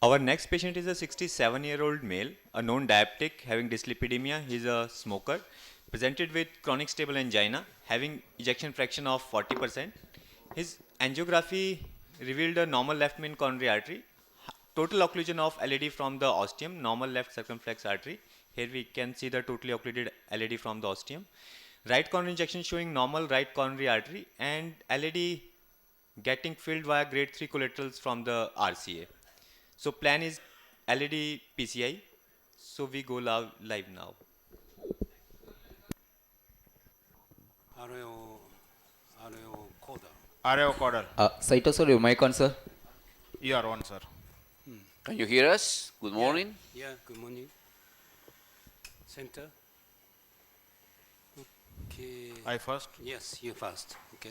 Our next patient is a 67-year-old male, a known diabetic having dyslipidemia. He's a smoker, presented with chronic stable angina, having ejection fraction of 40%. His angiography revealed a normal left main coronary artery, total occlusion of LAD from the ostium, normal left circumflex artery. Here we can see the totally occluded LAD from the ostium. Right coronary injection showing normal right coronary artery and LAD getting filled via grade 3 collaterals from the RCA. So plan is LED PCI. So we go live now. Areo Caudal. Saito sir, your mic on, sir. You are on, sir. Can you hear us? Good morning. Yeah, good morning. Center. Okay. I first. Yes, you first. Okay.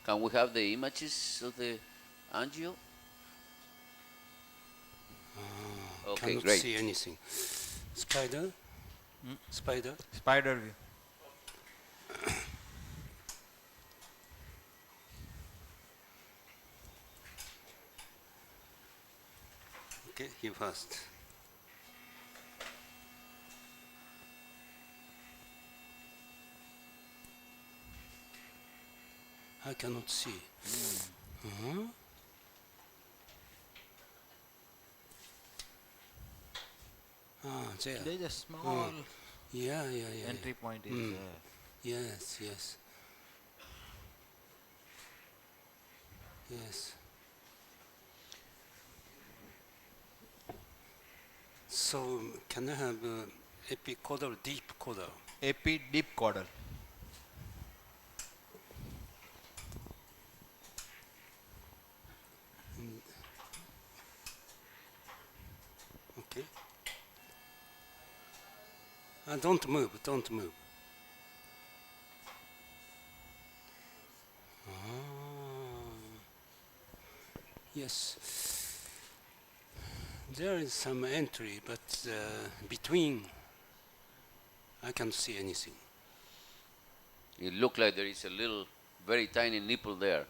Can we have the images of the angio? Okay, Cannot great. see anything. Spider. Spider. Spider view. Okay, you first. I cannot see. There. There is a small Yeah. entry point is there. Yes. So, can I have epicaudal, deep caudal? AP deep caudal. Okay. Don't move. Yes. There is some entry, but between, I can't see anything. It looks like there is a little, very tiny nipple there.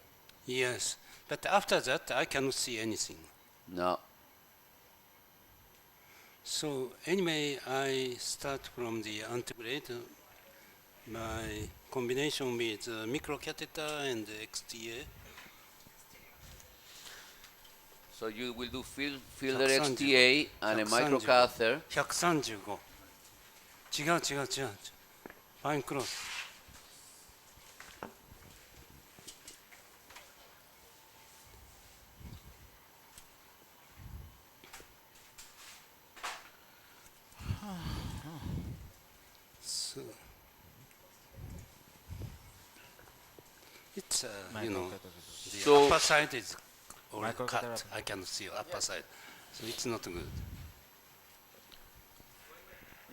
Yes, but after that, I cannot see anything. No. So anyway, I start from the antegrade by combination with microcatheter and XTA. So you will do fielder XTA and a microcatheter. 135. 違う。ファインクロス。So, it's, the So- upper side is already Microcatheter. cut. I cannot see upper side. So it's not good.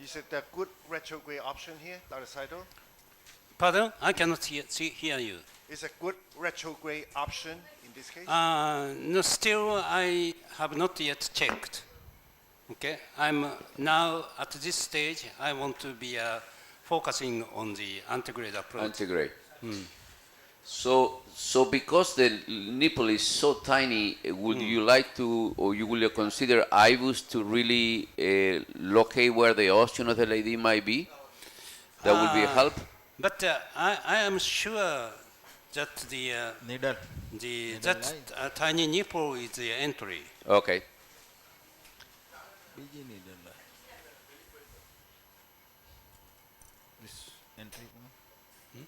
Is it a good retrograde option here, Dr. Saito? Pardon? I cannot hear you. Is a good retrograde option in this case? No, still I have not yet checked. Okay, I'm now at this stage. I want to be focusing on the antegrade approach. Antegrade. So because the nipple is so tiny, would you like to, or you will consider IVUS to really locate where the osteon of the LAD might be? That would be a help. But I am sure that Needle. that tiny nipple is the entry. Okay. BG needle. This entry point.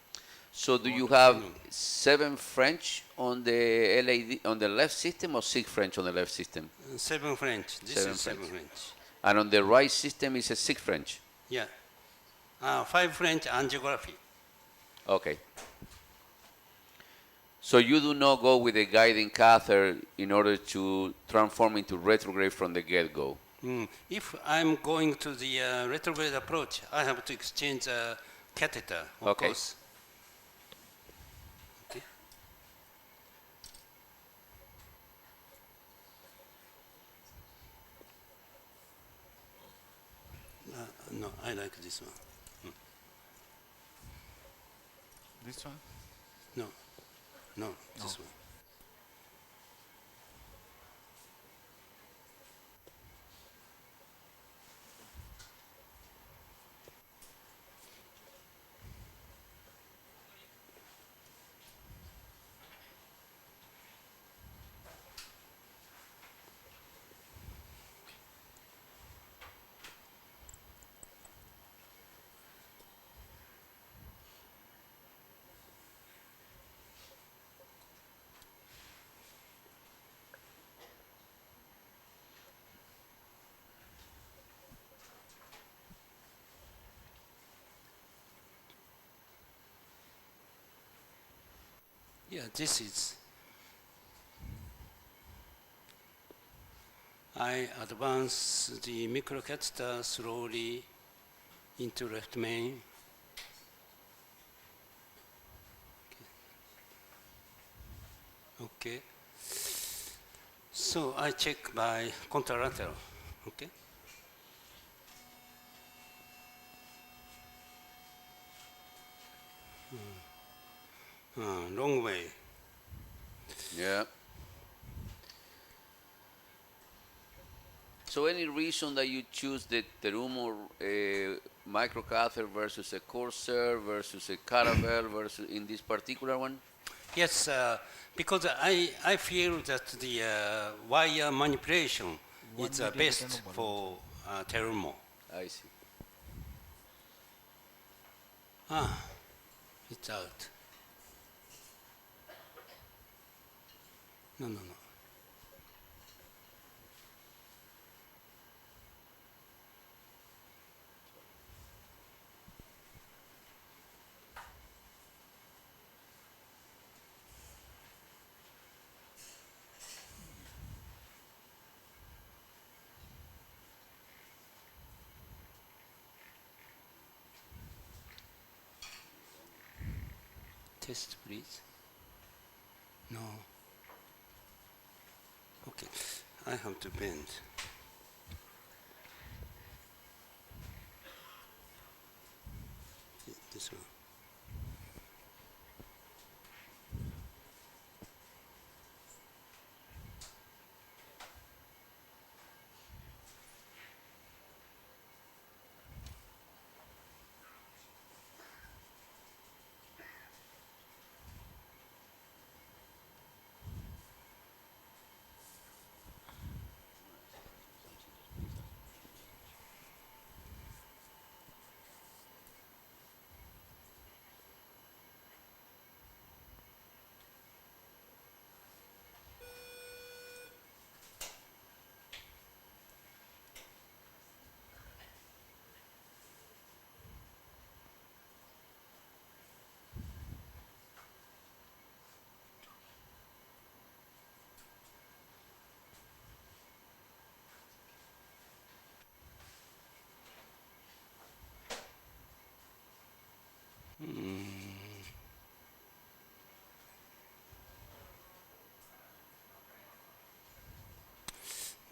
So do you have 7 French on the LAD on the left system or 6 French on the left system? 7 French. This Seven is 7 French. French. And on the right system is a 6 French. Yeah. 5 French angiography. Okay. So you do not go with a guiding catheter in order to transform into retrograde from the get-go. If I'm going to the retrograde approach, I have to exchange a catheter, of Okay. course. Okay. No, I like this one. This one. No, this one. Yeah, this is. I advance the microcatheter slowly into left main. Okay. So I check by contralateral. Okay. Long way. Yeah. So any reason that you choose the Terumo microcatheter versus a Corsair versus a Caravelle versus in this particular one? Yes, because I feel that the wire manipulation is best for Terumo. I see. It's out. No, no, no. Test, please. No. Okay, I have to bend. This one.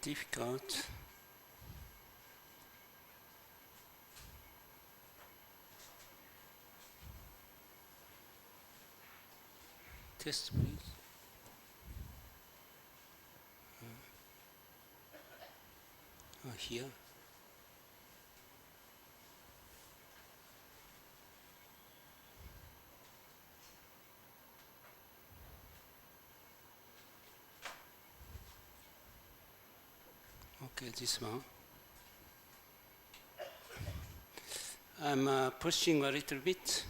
Difficult. Test, please. Here. Okay, this one. I'm pushing a little bit.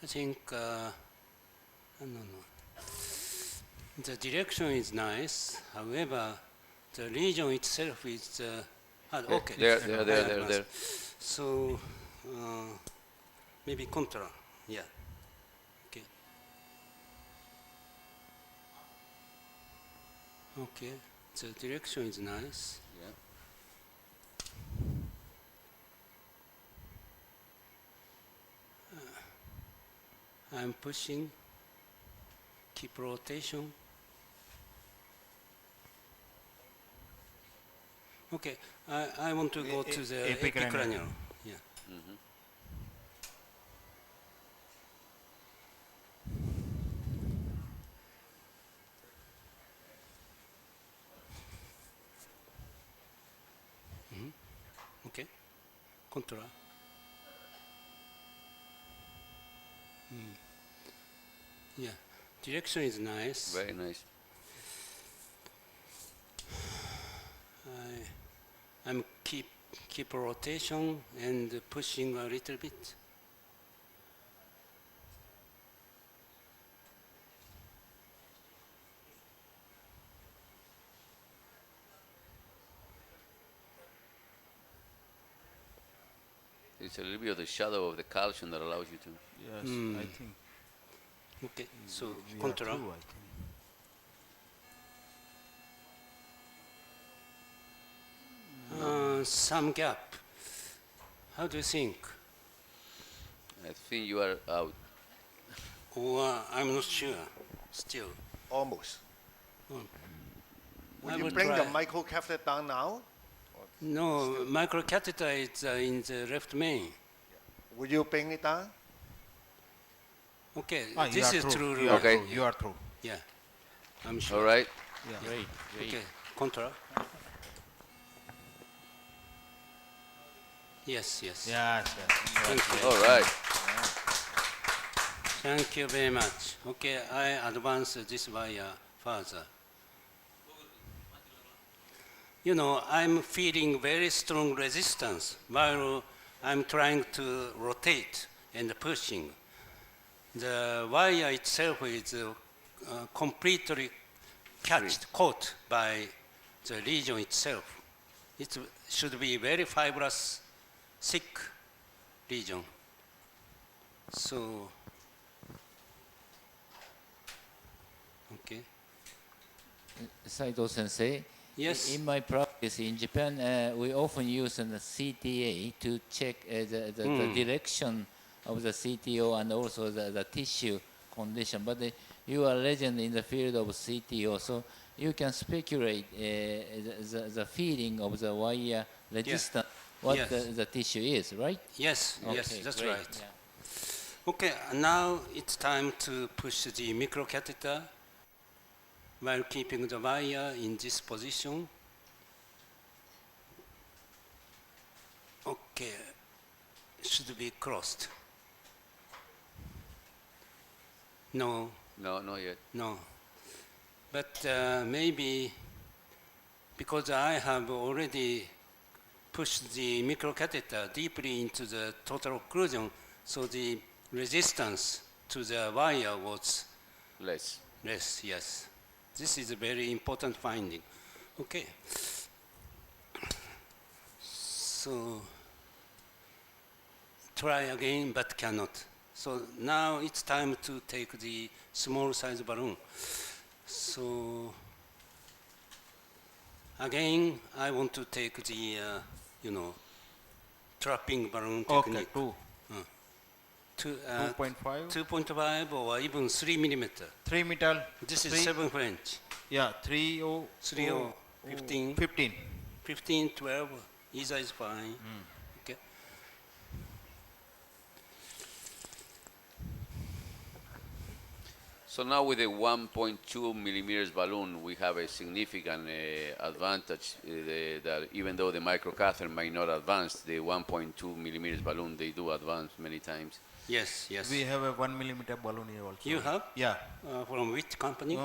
I think, no. The direction is nice. However, the region itself is, okay. There. So, maybe contra, yeah. Okay. Okay, the direction is nice. Yeah. I'm pushing, keep rotation. Okay, I want to go to the epicranial. Yeah. Okay, contra. Yeah, direction is nice. Very nice. I'm keep rotation and pushing a little bit. It's a little bit of the shadow of the calcium that allows you to. Yes, I think Okay, so we are contra. through, I think. Some gap. How do you think? I think you are out. Or I'm not sure. Still, Almost. I Will you will bring the try. microcatheter down now? No, microcatheter is in the left main. Will you bring it down? Okay, Ah, you this are is through. true. You are Okay. through. You are through. Yeah, I'm sure. All right. Yeah. Great, great. Okay, contra. Yes, yes. Yes, yes. Thank you. All right. Thank you very much. Okay, I advance this wire further. You know, I'm feeling very strong resistance while I'm trying to rotate and pushing. The wire itself is completely caught by the region itself. It should be very fibrous, thick region. So, okay. Saito Sensei, Yes. in my practice in Japan, we often use a CTA to check the direction of the CTO and also the tissue condition. But you are a legend in the field of CTO, so you can speculate the feeling of the wire resistance, what Yes. the tissue is, right? Yes, yes, Okay, that's great. right. Yeah. Okay, now it's time to push the microcatheter while keeping the wire in this position. Okay, should be crossed. No, No, not yet. no. But maybe because I have already pushed the microcatheter deeply into the total occlusion, so the resistance to the wire was Less. less, yes. This is a very important finding. Okay. So, try again, but cannot. So now it's time to take the small size balloon. So, again, I want to take the, trapping balloon Okay, technique. 2.5. 2.5 or even 3 millimeter. 3 meter. This is three- 7 French. Yeah, 3 3 or 15. 15. 15, 12, either is fine. Okay. So now with the 1.2 millimeters balloon, we have a significant advantage that even though the microcatheter might not advance, the 1.2 millimeters balloon, they do advance many times. Yes, yes. We have a 1 millimeter balloon here also. You have? Yeah. From which company?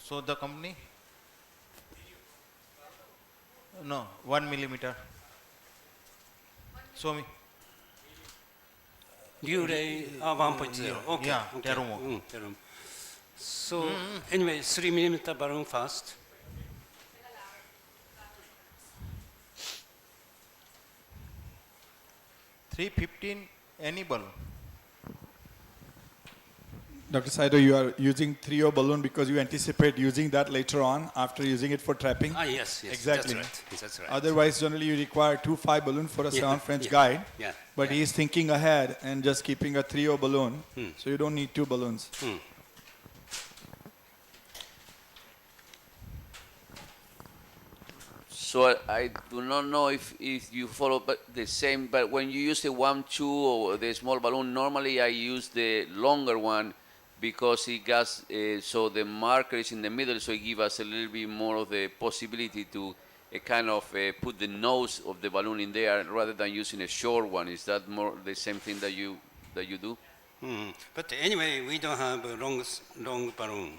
So the company? No, 1 millimeter. Show me. Relay 1.0. Okay. Yeah, okay. Terumo. Terumo. So, anyway, 3 millimeter balloon first. $315 any balloon. Dr. Saito, you are using 3O balloon because you anticipate using that later on after using it for trapping. Ah, yes, yes. Exactly. That's right. That's right. Otherwise, generally you require 2.5 balloon for a Yeah, 7 French yeah, guide. yeah, But yeah. he is thinking ahead and just keeping a 3O balloon. So you don't need two balloons. So I do not know if you follow but the same, but when you use the 1.2 or the small balloon, normally I use the longer one because it gas, so the marker is in the middle, so it gives us a little bit more of the possibility to kind of put the nose of the balloon in there rather than using a short one. Is that more the same thing that you do? But anyway, we don't have a long balloon.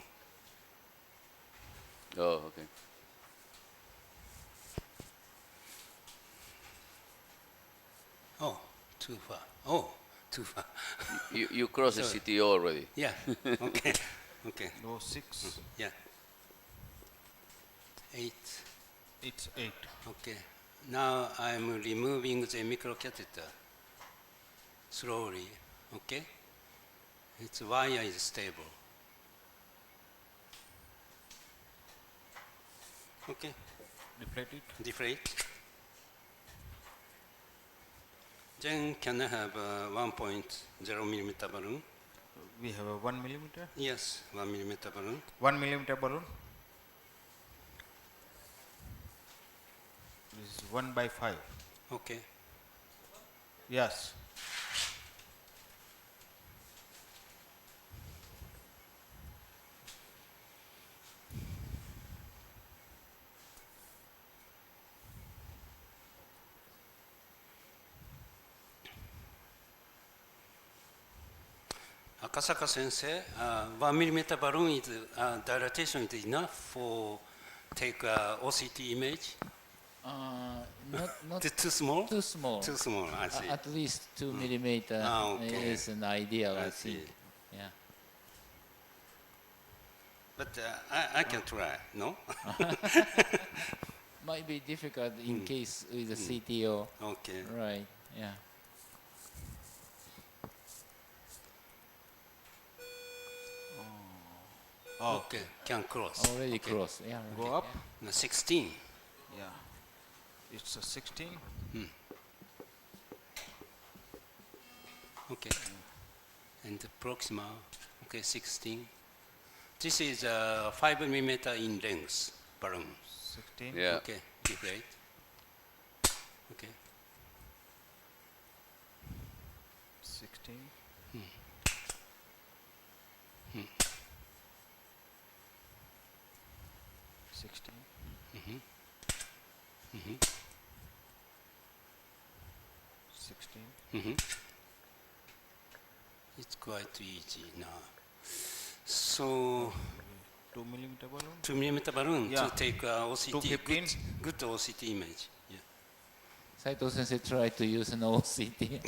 Oh, okay. Oh, too far. Oh, too far. You crossed the Sorry. CTO already. Yeah. Okay. Okay. No, 6. Yeah. 8. It's 8. Okay. Now I'm removing the microcatheter. slowly. Okay. Its wire is stable. Okay. Deflate it. Deflate. Then can I have a 1.0 millimeter balloon? We have a 1 millimeter. Yes, 1 millimeter balloon. 1 millimeter balloon. This is 1/5. Okay. Yes. Akasaka sensei, 1 millimeter balloon is dilatation is enough for take OCT image. Not Too small? too small. Too small, I see. At least 2 millimeter Okay. is an ideal, I I see. think. Yeah. But I can try, no? Might be difficult in case with the CTO. Okay. Right. Yeah. Okay, can cross. Already Okay. close. Yeah. Go right. up. Now 16. Yeah. It's a 16. Okay. And the proximal, okay, 16. This is 5 millimeter in length balloon. 16. Yeah. Okay, deflate. Okay. 16. 16. Mhm. 16. Mhm. It's quite easy now. So 2 millimeter balloon. 2 millimeter balloon Yeah. to take OCT, 215. good OCT image. Yeah. Saito sensei tried to use an OCT.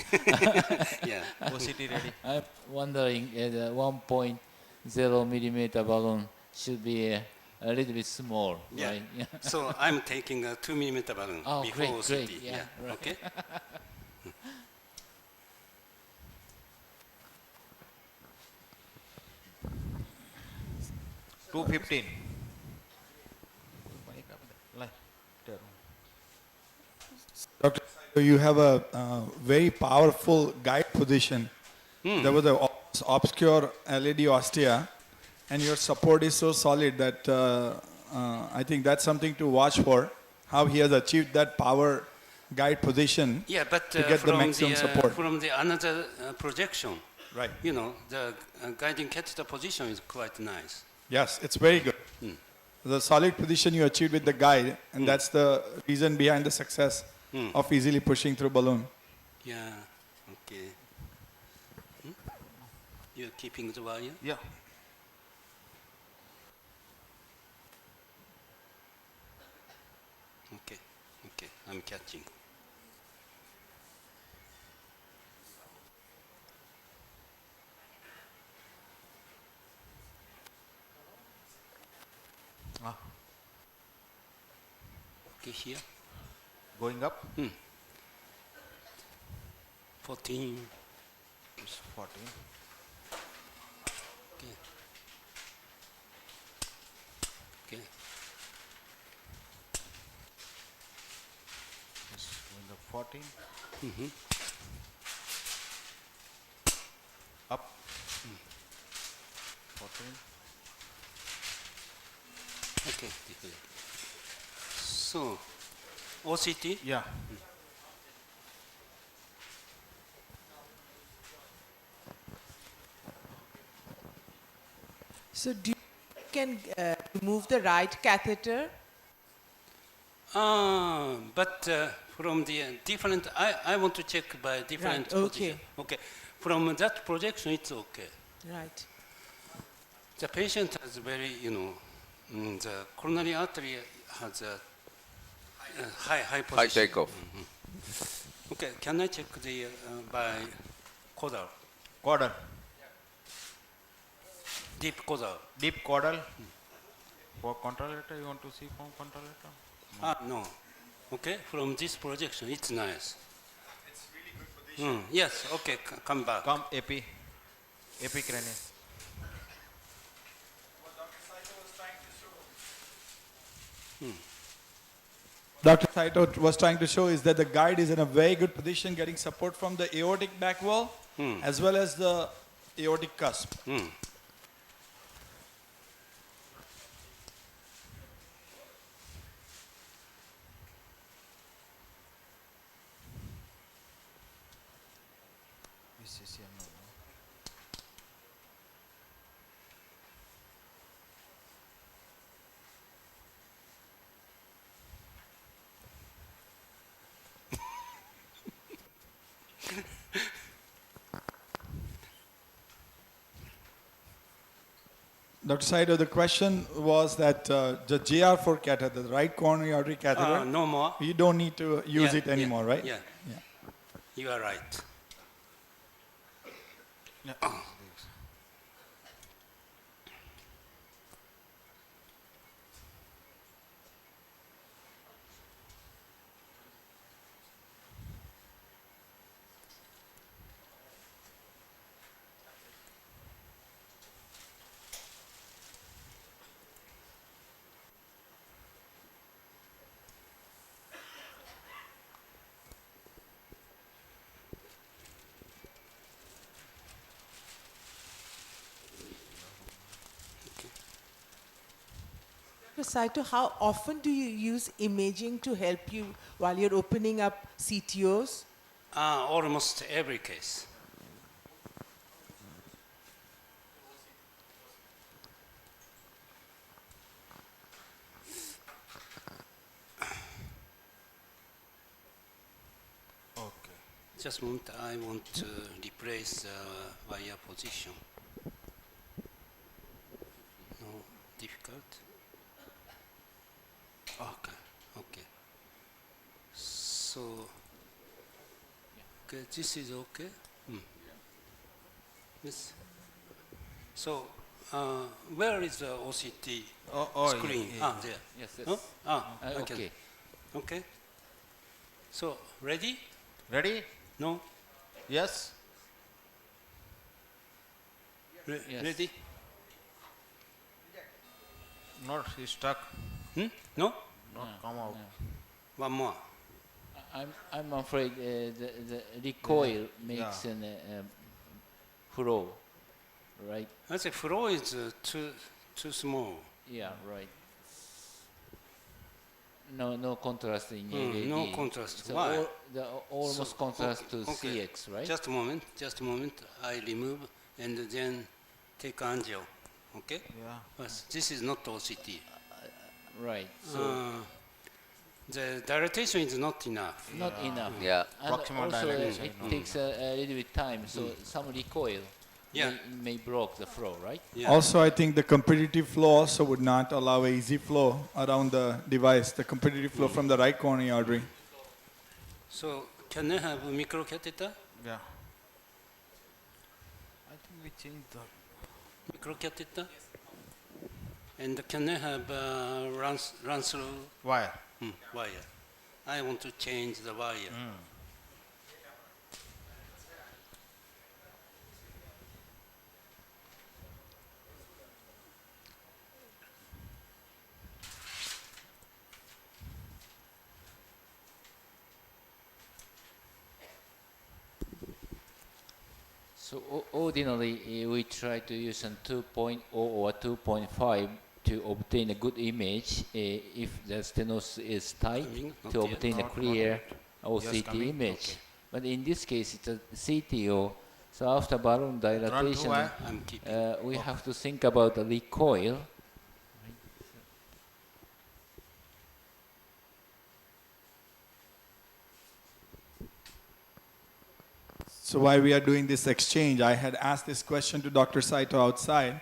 Yeah. OCT ready. I'm wondering the 1.0 millimeter balloon should be a little bit small, Yeah. right? Yeah. So I'm taking a 2 millimeter balloon Oh, before great, OCT. great. Yeah, right. Okay. 215. Dr. Saito, you have a very powerful guide position. There was an obscure LED Ostia, and your support is so solid that I think that's something to watch for, how he has achieved that power guide position Yeah, but to get the maximum support. from the another projection, Right. you know, the guiding catheter position is quite nice. Yes, it's very good. The solid position you achieved with the guide, and that's the reason behind the success of easily pushing through balloon. Yeah. Okay. You're keeping the wire. Yeah. Okay. Okay. I'm catching. Ah, Okay. Here. going up. 14. It's 14. Okay. Okay. It's going up 14. Up. 14. Okay. So, OCT. Yeah. So do you can remove the right catheter? But from the different, I want to check by different Right, position. Okay. From that projection, it's okay. Right. The patient has very, the coronary artery has a high position. High takeoff. Okay, can I check the by caudal, Caudal. deep caudal? Deep caudal. For contralator, you want to see from contralator? No. Okay, from this projection, it's nice. It's really good Yes, okay, come back. Come AP. AP crane. Dr. Saito was trying to show is that the guide is in a very good position getting support from the aortic back wall as well as the aortic cusp. Dr. Saito, the question was that the JR4 catheter, the right coronary artery catheter, No more. you don't need to use Yeah, it anymore, right? Yeah, you are right. Dr. Saito, how often do you use imaging to help you while you're opening up CTOs? Almost every case. Okay. Just a moment, I want to replace the wire position. No difficult? Okay, okay. So, okay, this is okay? Yes. So, where is the OCT screen? There. Yes, yes. Huh? Okay. Okay. Okay. So, ready? Ready? No? Yes. Yes. Ready? Not stuck. No? Not come out. One more. I'm afraid the recoil makes an flow, right? I say flow is too small. Yeah, right. No contrast in LAD. No contrast. So Why? almost So, contrast to okay. CX, right? Just a moment. I remove and then take angio. Okay? Yeah. Yes, this is not OCT. Right. So The dilatation is not enough. not enough. Yeah. And Proximal also dilation, it takes a little bit time, so some recoil Yeah. may block the flow, right? Yeah. Also, I think the competitive flow also would not allow a easy flow around the device, the competitive flow from the right coronary artery. So can I have a microcatheter? Yeah. I think we changed the. Microcatheter? And can I have run through Wire. wire? I want to change the wire. So ordinarily we try to use a 2.0 or 2.5 to obtain a good image if the stenosis is tight Coming? Not to yet. obtain a Not clear yet. OCT Yes, coming. image. Okay. But in this case it's a CTO, so after balloon dilatation wire? I'm keeping. we have to think about the recoil. So while we are doing this exchange, I had asked this question to Dr. Saito outside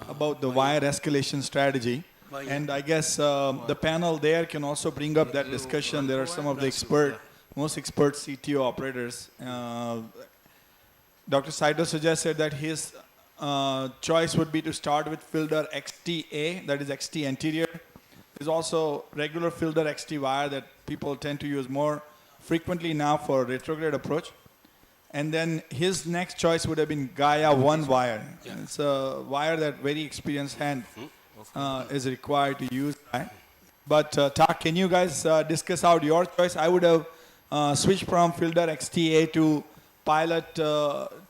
about the wire escalation strategy. Wire. And I guess the panel there can also bring up that discussion. There are some of the most expert CTO operators. Dr. Saito suggested that his choice would be to start with filter XTA, that is XT anterior. There's also regular filter XT wire that people tend to use more frequently now for retrograde approach. And then his next choice would have been Gaia 1 wire. Yeah. It's a wire that very experienced hand is required to use that. But Tak, can you guys discuss out your choice? I would have switched from Fielder XTA to Pilot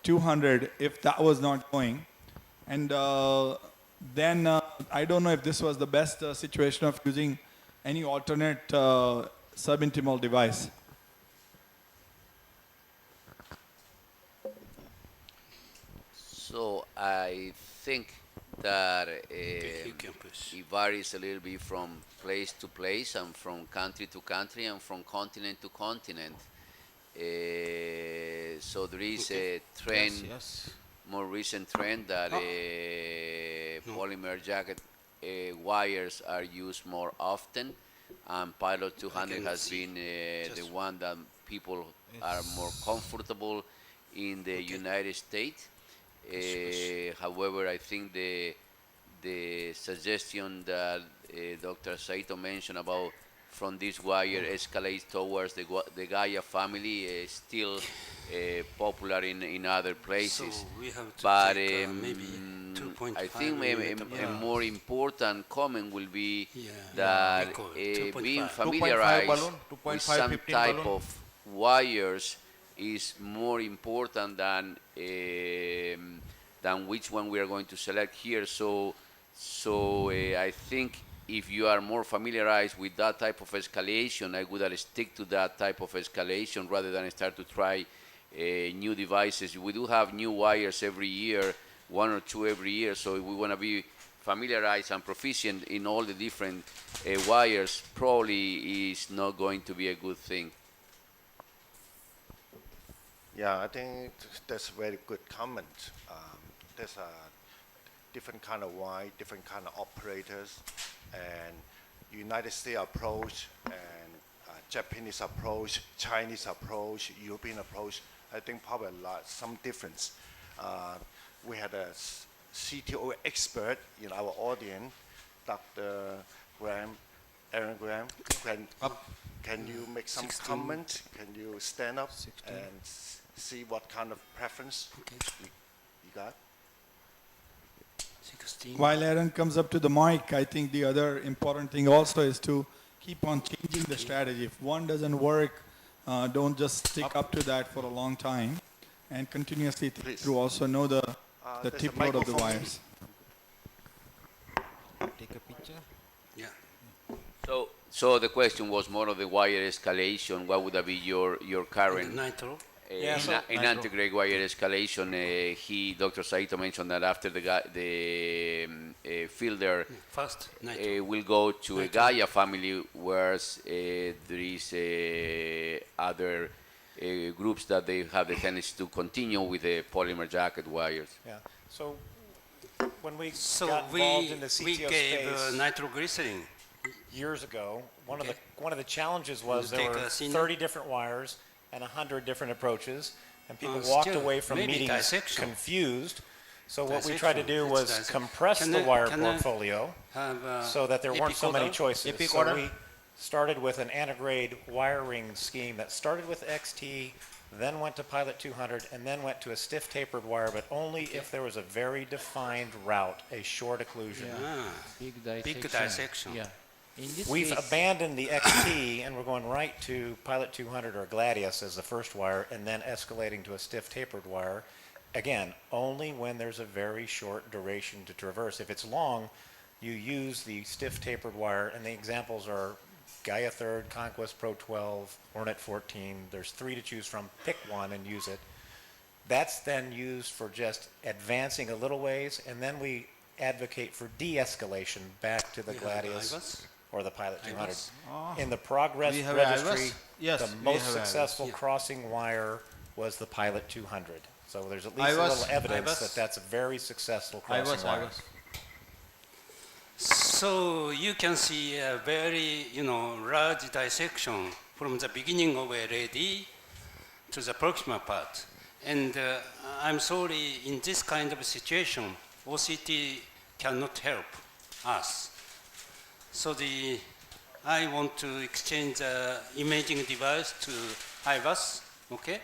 200 if that was not going. And then I don't know if this was the best situation of using any alternate subintimal device. So I think that You can push. it varies a little bit from place to place and from country to country and from continent to continent. So there is a trend, Yes. more recent trend that polymer jacket wires are used more often, and Pilot 200 can has see been the just- one that people are more comfortable in the United States. However, I think the suggestion that Dr. Saito mentioned about from this wire escalate towards the Gaia family is still popular in other places. So we have to But take maybe 2.5 I think millimeter a more important comment will be Yeah. that Equal, being 2.5. familiarized 2.5 with 2.5, some 15 type balloon. of wires is more important than which one we are going to select here. So I think if you are more familiarized with that type of escalation, I would stick to that type of escalation rather than start to try new devices. We do have new wires every year, 1 or 2 every year, so if we want to be familiarized and proficient in all the different wires, probably is not going to be a good thing. Yeah, I think that's a very good comment. There's a different kind of why, different kind of operators, and United States approach, and Japanese approach, Chinese approach, European approach. I think probably some difference. We had a CTO expert in our audience, Dr. Aaron Graham. Can you make some 16. comment? Can you stand up and see what kind of preference you got? 16. While Aaron comes up to the mic, I think the other important thing also is to keep on changing the strategy. If one doesn't work, don't just stick up to that for a long time, and continuously think Please. through. Also know the There's a tip load of the microphone. wires. Take a picture. Yeah. So the question was more of the wire escalation. What would that be your current Nitro. in anti-grade wire escalation? Dr. Saito mentioned that after the fielder First, Nitro. will go to a Gaia family, whereas there is other groups that they have the tendency to continue with the polymer jacket wires. Yeah. So when we So got involved in the we CTO gave space nitroglycerin. years ago, one Okay. of the challenges was You there take were a senior- 30 different wires and 100 different approaches, and people Oh, walked still, away from maybe meetings dissection. confused. So what we tried to Dissection. do It's was dissection. compress Can the I- wire can I portfolio Have so that there weren't so many epicoder? choices. So Epicoder? we started with an antigrade wiring scheme that started with XT, then went to Pilot 200, and then went to a stiff tapered wire, but only if there was a very defined route, a short occlusion. Ah, Big dissection. big dissection. Yeah. In this We've case, abandoned the XT and we're going right to Pilot 200 or Gladius as the first wire and then escalating to a stiff tapered wire. Again, only when there's a very short duration to traverse. If it's long, you use the stiff tapered wire, and the examples are Gaia 3rd, Conquest Pro 12, Hornet 14. There's 3 to choose from. Pick one and use it. That's then used for just advancing a little ways, and then we advocate for de-escalation back to the We have Gladius IVAS. or the Pilot 200. IVAS. In the progress We have registry, IVAS? Yes, the we most have IVAS. successful Yeah. crossing wire was the Pilot 200. So there's at least a IVAS, little evidence IVAS. that that's a very successful I crossing wire. was. So you can see a very, large dissection from the beginning of LAD to the proximal part. And I'm sorry, in this kind of situation, OCT cannot help us. So I want to exchange the imaging device to IVAS, okay?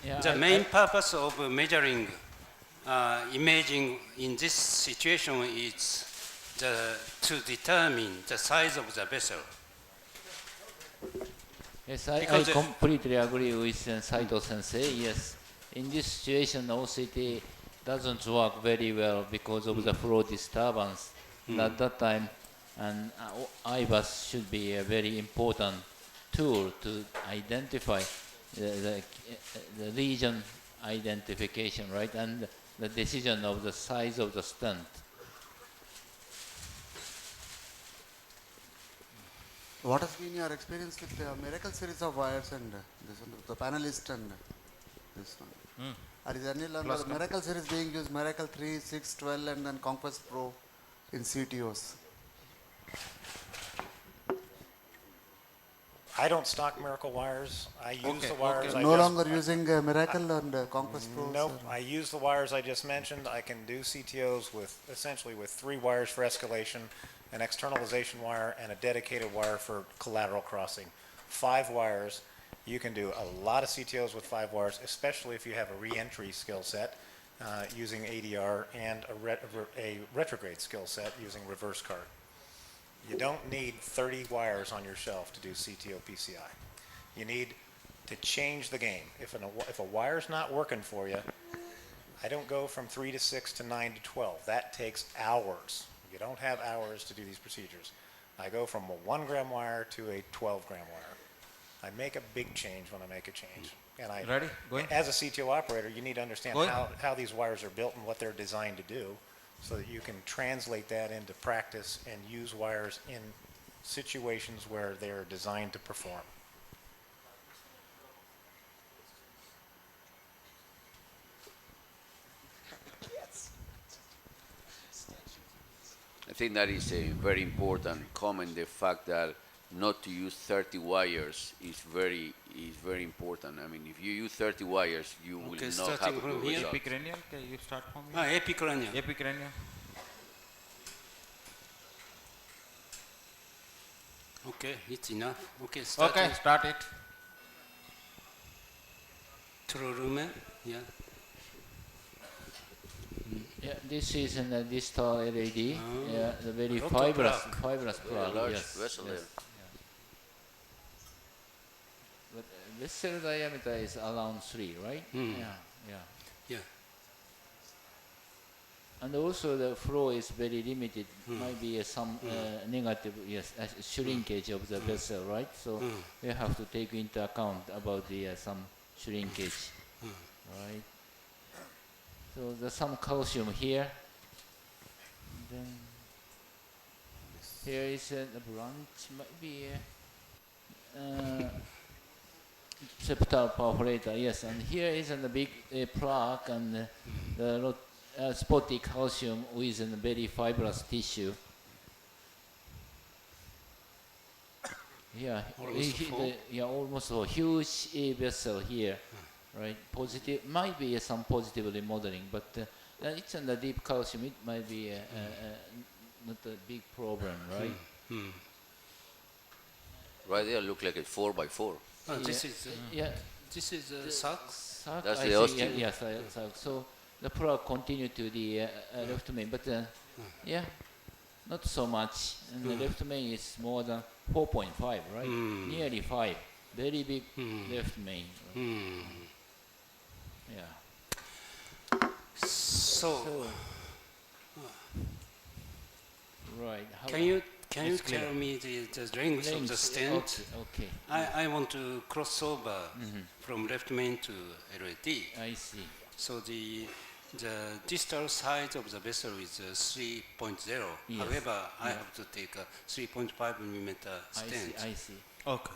Yeah, the main purpose of measuring imaging in this situation is to determine the size of the vessel. Yes, I Because completely agree with Saito Sensei. Yes, in this situation, OCT doesn't work very well because of the flow disturbance. And at that time, and IBUS should be a very important tool to identify the region identification, right, and the decision of the size of the stunt. What has been your experience with the Miracle series of wires and this one, the panelist and this one? Are there any the Miracle series being used, Miracle 3, 6, 12 and then Conquest Pro in CTOs? I don't stock Miracle wires. I use the wires. No longer using Miracle and Conquest Pro? Nope. I use the wires I just mentioned. I can do CTOs with essentially with 3 wires for escalation, an externalization wire, and a dedicated wire for collateral crossing. 5 wires. You can do a lot of CTOs with 5 wires, especially if you have a re-entry skill set using ADR and a retrograde skill set using reverse card. You don't need 30 wires on your shelf to do CTO PCI. You need to change the game. If a wire's not working for you, I don't go from 3 to 6 to 9 to 12. That takes hours. You don't have hours to do these procedures. I go from a 1 gram wire to a 12 gram wire. I make a big change when I make a change. And Ready? Going? as a CTO operator, you need to understand how these wires are built and what they're designed to do, so that you can translate that into practice and use wires in situations where they're designed to perform. I think that is a very important comment. The fact that not to use 30 wires is very important. I mean, if you use 30 wires, you will not have starting a from good here. result. Epicranial, can you start from here? Epicranial. Epicranial. Okay, it's enough. Okay, start. Okay, start it. True lumen. Yeah. Yeah, this is a distal LED. Yeah, the very Lot of fibrous plug. plug. Large Yes, vessel yes. there. But vessel diameter is around 3, right? Yeah, yeah. Yeah. And also the flow is very limited. Might be some negative, shrinkage of the vessel, right? So we have to take into account about the some shrinkage, right? So there's some calcium here. Then here is a branch, might be septal perforator, yes. And here is a big plaque and the spotty calcium with a very fibrous tissue. Yeah, almost a huge vessel here, right? Positive, might be some positive remodeling, but it's in the deep calcium. It might be not a big problem, right? Right there, look like a 4x4. This is socks. That's I the see, ostium. yes, so the plug continue to the left main, but not so much. And the left main is more than 4.5, right? Nearly 5. Very big left main. Yeah. So right. can you tell me the length of the stent? Okay. I want to cross over from left main to LAD. I see. So the distal side of the vessel is 3.0. Yes. However, I have to take a 3.5 millimeter stent. I see. Okay.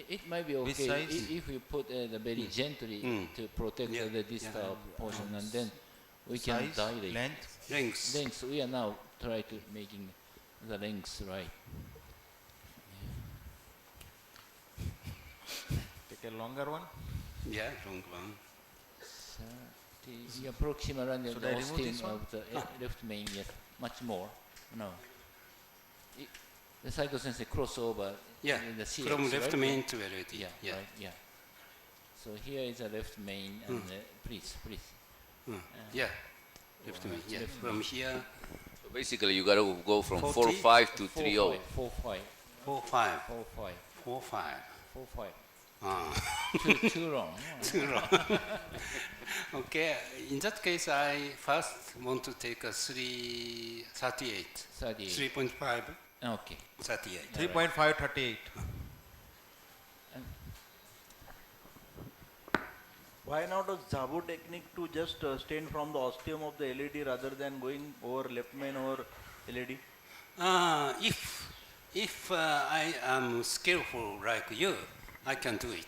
It might be Which okay size? if we put the very gently to protect the distal portion, and then we can Size, dilate. length. Length. We are now trying to making the length right. Take a longer one. Yeah, long one. The proximal and Should the I remove ostium this one? of the left main, yes, much more. No. The Saito sensei crossover Yeah, in the CX, from left right? main to LAD. Yeah, right, yeah. So here is a left main, and please. Yeah, left me. Yeah, from here, So basically, you got to go from 40? 4.5 to 3.0. 4.5. 4.5, 4.5. 4.5. 4.5. Ah. Too long. Too long. Okay, in that case, I first want to take a 3.38. 38. 3.5, Okay. 38. 3.5, 38. Why not a Zabu technique to just stain from the ostium of the LED rather than going over left main or LED? If I am skillful like you, I can do it.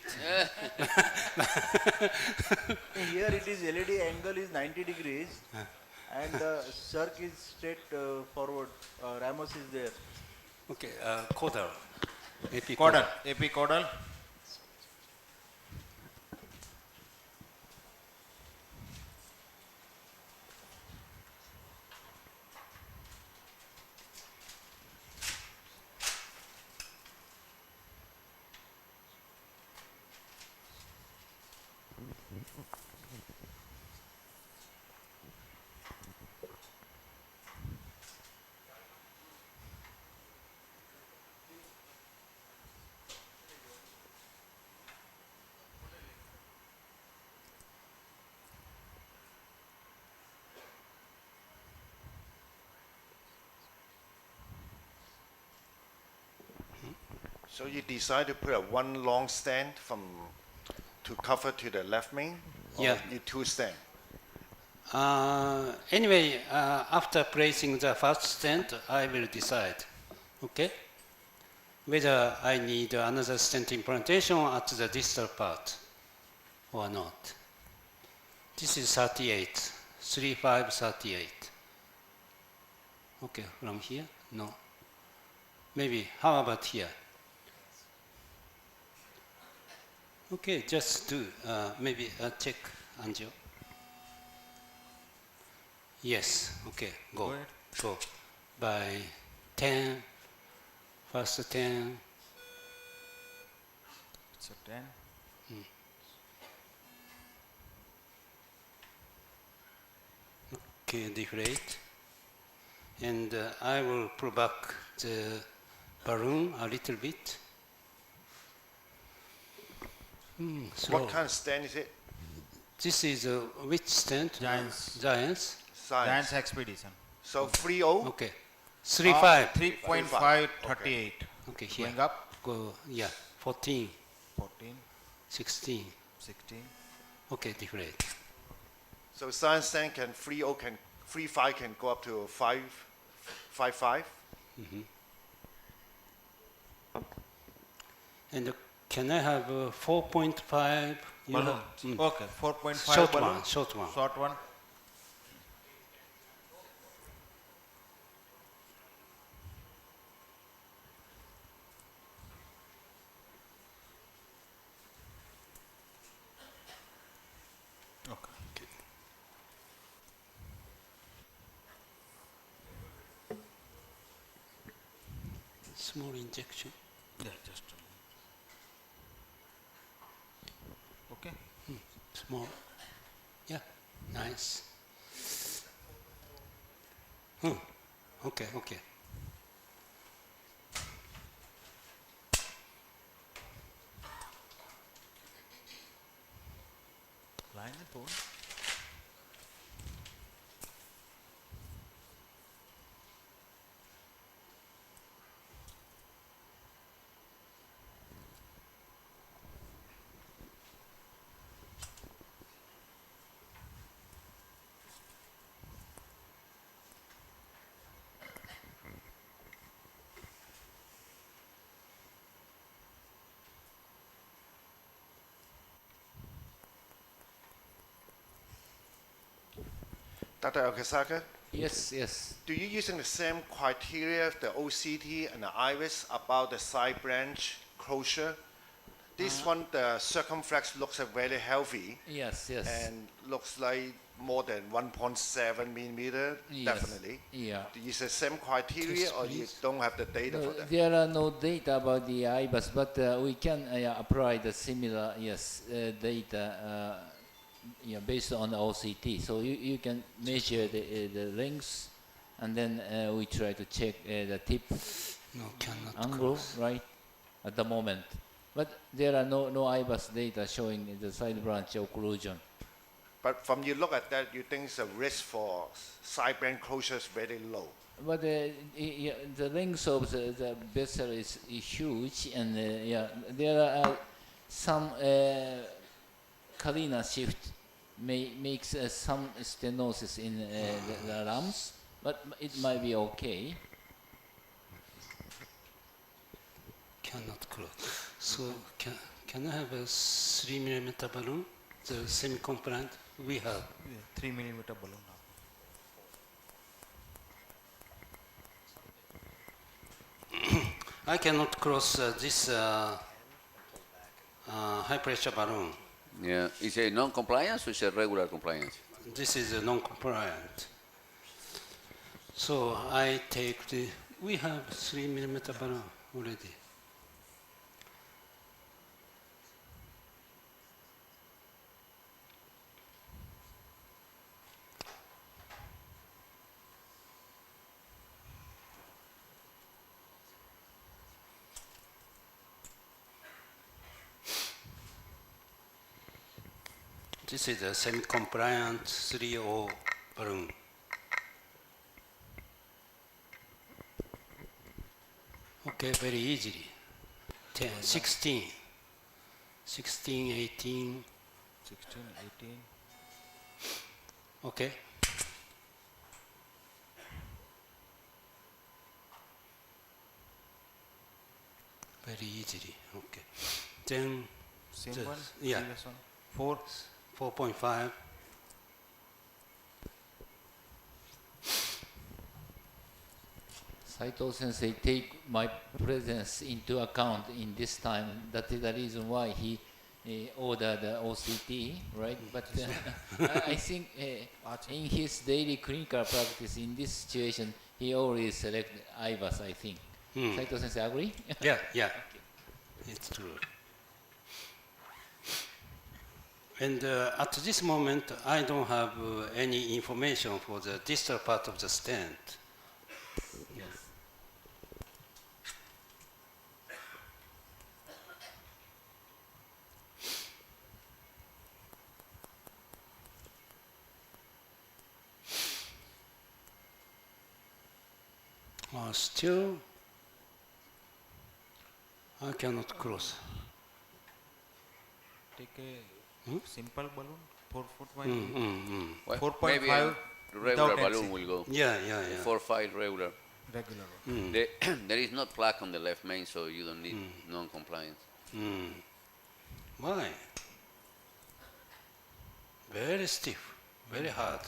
Here it is LED angle is 90 degrees and circ is straight forward. Ramos is there. Okay, caudal. Caudal, epicaudal. So you decide to put a one long stand to cover to the left main? Or Yeah. you two stand? Anyway, after placing the first stand, I will decide, okay, whether I need another stent implantation at the distal part or not. This is 38, 3.5, 38. Okay, from here? No. Maybe, how about here? Okay, just do, maybe check, Anjo. Yes, okay, go. Go ahead. Go. By 10, first 10, It's a 10. okay, deflate. And I will pull back the balloon a little bit. Slow. What kind of stand is it? This is which stand? Giants. Giants. Size. Giants expedition. So 3.0? Okay. 3.5. 3.5, 38. Okay, here. Going up, Go, yeah. 14, 14, 16. 16. Okay, deflate. So science stand can 3.0 can 3.5 can go up to 5.5. And can I have 4.5? You Balloon. have- Okay, 4.5 Short balloon. one, short one. Short one. Okay. Small injection. Yeah, just okay. Small. Yeah, nice. Okay, okay. Line and bone. Dr. Okazaka, Yes. do you using the same criteria, the OCT and the iris about the side branch closure? This one, the circumflex looks very healthy Yes. and looks like more than 1.7 millimeter, Yes. definitely. Yeah. Is the same criteria or you don't have the data No, for that? there are no data about the IBUS, but we can apply the similar data based on OCT. So you can measure the length, and then we try to check the tip No, cannot angle, cross. right, at the moment. But there are no IBUS data showing the side branch occlusion. But from you look at that, you think the risk for sideband closure is very low. But the length of the vessel is huge, and there are some carina shift makes some stenosis in the lumps, but it might be okay. Cannot close. So can I have a 3 millimeter balloon? The semi-compliant we have. 3 millimeter balloon. I cannot cross this high pressure balloon. Yeah. Is it non-compliance or is it regular compliance? This is a non-compliant. So I take the, we have 3 millimeter balloon already. This is a semi-compliant 3O balloon. Okay, very easily. 10, 16, 16, 18. 16, 18. Okay. Very easily. Okay. Then Same the- one? yeah. Previous one? 4. 4.5. Saito sensei take my presence into account in this time. That is the reason why he ordered the OCT, right? But I think in his daily clinical practice in this situation, he always select IVAS, I think. Saito sensei agree? Yeah, yeah. It's true. And at this moment, I don't have any information for the distal part of the stent. Yes. Still, I cannot cross. Take a simple balloon, 4 foot wide. Well, 4.5 maybe a regular without balloon NC. will go. Yeah, yeah, yeah. 4.5 regular. Regular. There is not plaque on the left main, so you don't need non-compliance. Why? Very stiff, very hard.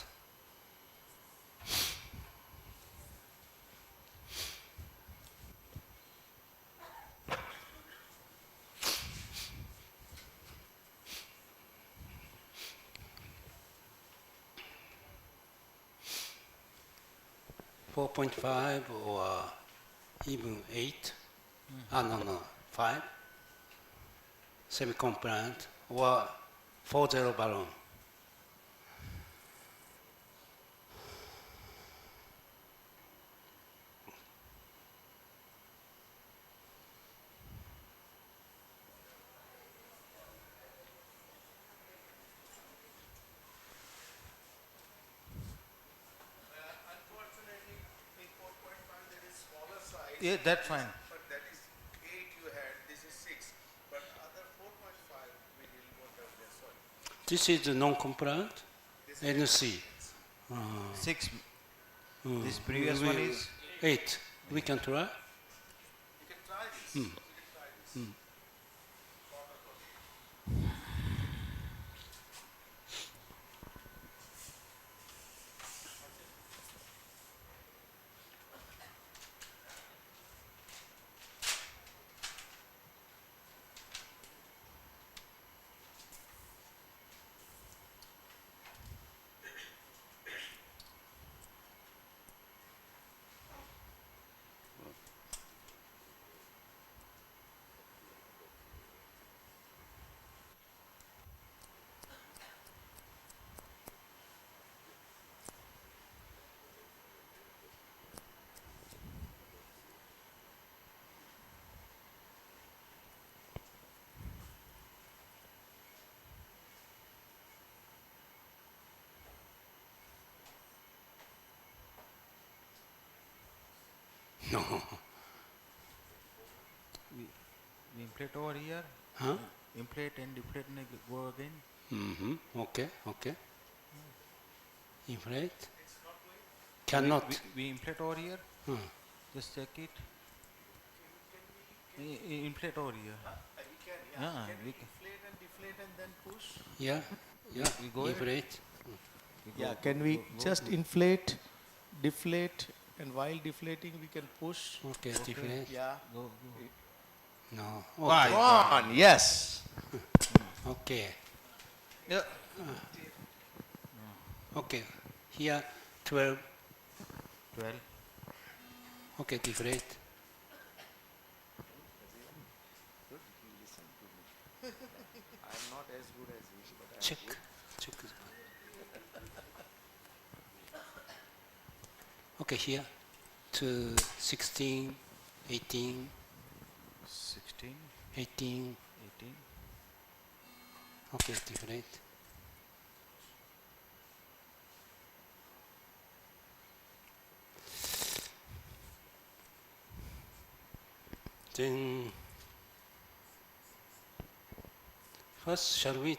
.5 or even 8. No, 5. Semi-compliant or 4.0 balloon. Yeah, that's fine. But that is 8 you had, this is 6. But other 4.5 we will not have this one. This is the non-compliant NC. 6. This previous one is 8. We can try. You can try this. You can try this. No. We inflate over here. Huh? Inflate and deflate and go again. Okay, okay. Inflate. Cannot. We inflate over here. Just check it. Inflate over here. Yeah, we can. Inflate and deflate and then push. Yeah, yeah. We go ahead. Inflate. Yeah, can we just inflate, deflate, and while deflating we can push? Okay, deflate. Yeah. Go. No. Come on, yes. Okay. Yeah. Okay. Here 12. 12. Okay, deflate. I'm not as good as you, but Check. Check. Okay, here to 16, 18, 16, 18. 18. Okay, deflate. Then first, shall we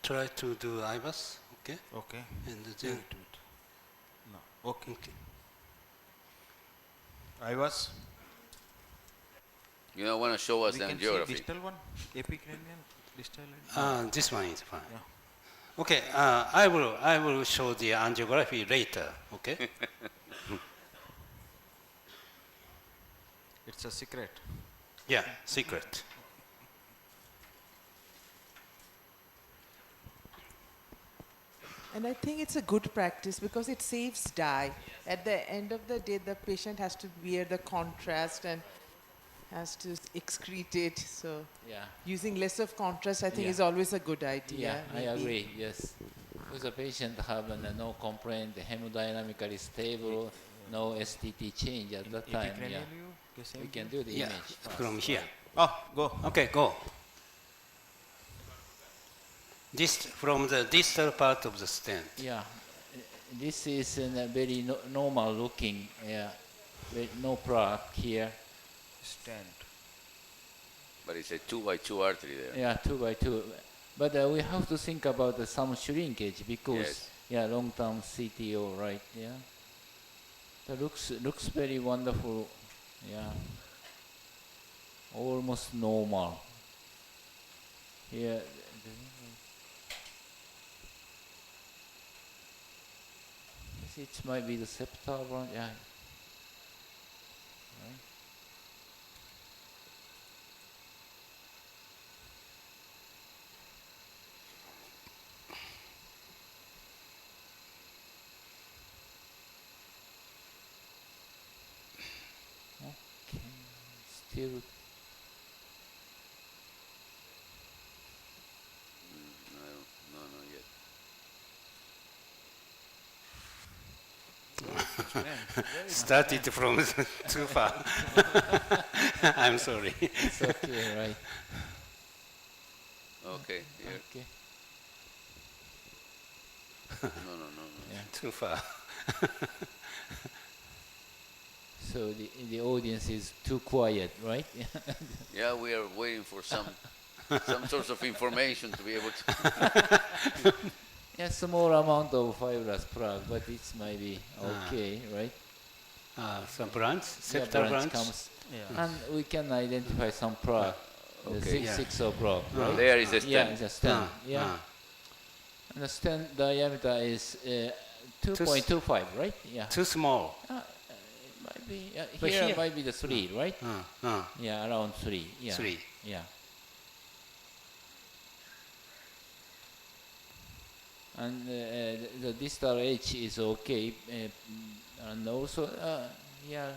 try to do IBUS? Okay. Okay. And then No. Okay. okay. I was. You don't want to show us We the can geography. see distal one. Epicranial. Distal. This one is fine. Yeah. Okay. I will show the angiography later. Okay. It's a secret. Yeah. Secret. And I think it's a good practice because it saves dye. At the end of the day, the patient has to wear the contrast and has to excrete it. So Yeah. using less of contrast, I think, Yeah. is always a good idea. Yeah, I maybe. agree. Yes, because the patient have no complaint, hemodynamically stable, no STT change at that time. Yeah, Epicranial view. Okay, same we can view. do the Yeah. image first, From here. Oh, go. Okay. Go. This from the distal part of the stent. Yeah, this is a very normal looking. Yeah, no plaque here. Stand. But it's a 2x2 artery there. Yeah, 2 by 2. But we have to think about some shrinkage because Yes. yeah, long-term CTO, right? Yeah, that looks very wonderful. Yeah, almost normal. Here, it might be the septal one. Yeah. Right. Okay, still. No, not yet. Started from too far. I'm sorry. It's okay, right? Okay, here. Okay. No. Yeah. Too far. So the audience is too quiet, right? Yeah, we are waiting for some source of information to be able to. Yeah, small amount of fibrous plaque, but it's maybe okay, right? Some branch, Yeah, septal branch. comes, Yeah. and we can identify some plaque. The Okay. 6 o'clock, right? There is a Yeah, stent. it's a stent. Yeah, and the stent diameter is 2.25, right? Yeah. Too small. Might be But here here- might be the 3, right? Yeah, around 3. Yeah. 3. Yeah. And the distal edge is okay, and also yeah,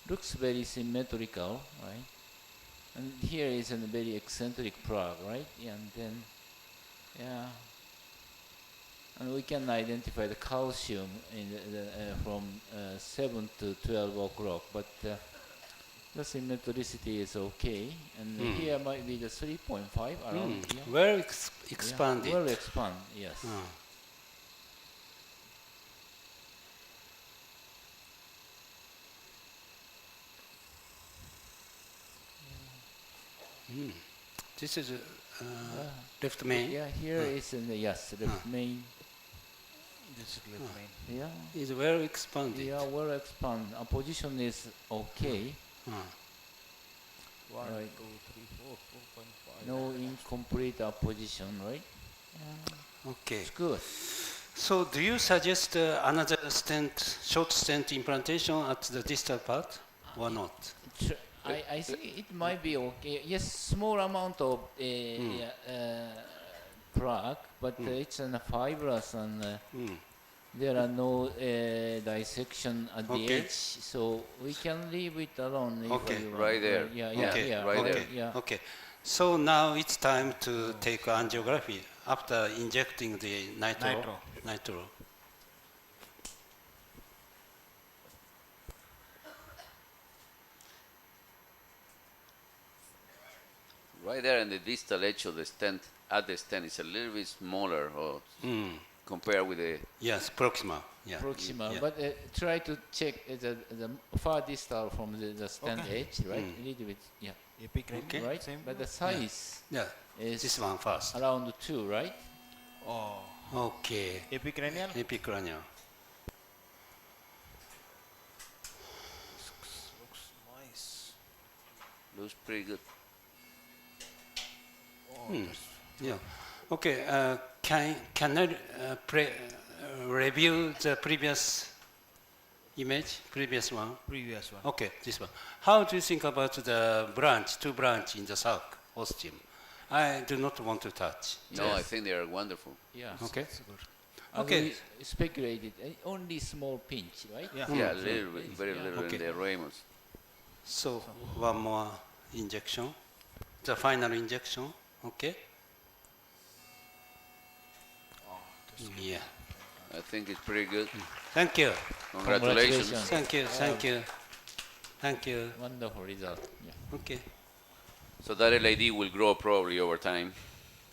looks very symmetrical, right? And here is a very eccentric plaque, right? Yeah, and then yeah, and we can identify the calcium in from 7 to 12 o'clock, but the symmetricity is okay, and here might be the 3.5 around here. Well expanded. Yeah, well expand, yes. This is left main. Yeah, here is in the yes, left main. This is left main. Yeah, Is well expanded. yeah, well expand. Position is okay. One, Right. 2, 3, 4, 4.5. No incomplete position, right? Okay. It's good. So do you suggest another stent, short stent implantation at the distal part or not? I think it might be okay. Yes, small amount of plaque, but it's in a fibrous and there are no dissection at the edge, so we can leave it alone. If Okay. we want. Right there. Yeah, Okay. yeah, Right okay, there. yeah. Okay. So now it's time to take angiography after injecting the nitro. Right there in the distal edge of the stent, at the stent, is a little bit smaller or compared with the. Yes, proximal. Yeah. Proximal, Yeah. but try to check the far distal from the stent edge, right? A little bit, yeah. Epicranial, Okay. Right, same. but the size Yeah. is This one first. around 2, right? Oh, Okay. epicranial. Epicranial. Looks nice. Looks pretty good. Oh, Yeah. Okay. Can I review the previous image, previous one? previous one. Okay, this one. How do you think about the two branch in the south ostium? I do not want to touch. No, I think they are wonderful. Yeah. Okay. And Okay. we speculated only small pinch, right? Yeah. Yeah, a little bit, very Yeah. little Okay. in the ramus. So one more injection, the final injection. Okay. Yeah. I think it's pretty good. Thank you. Congratulations. Thank you. Thank you. Thank you. Wonderful result. Yeah. Okay. So that LAD will grow probably over time.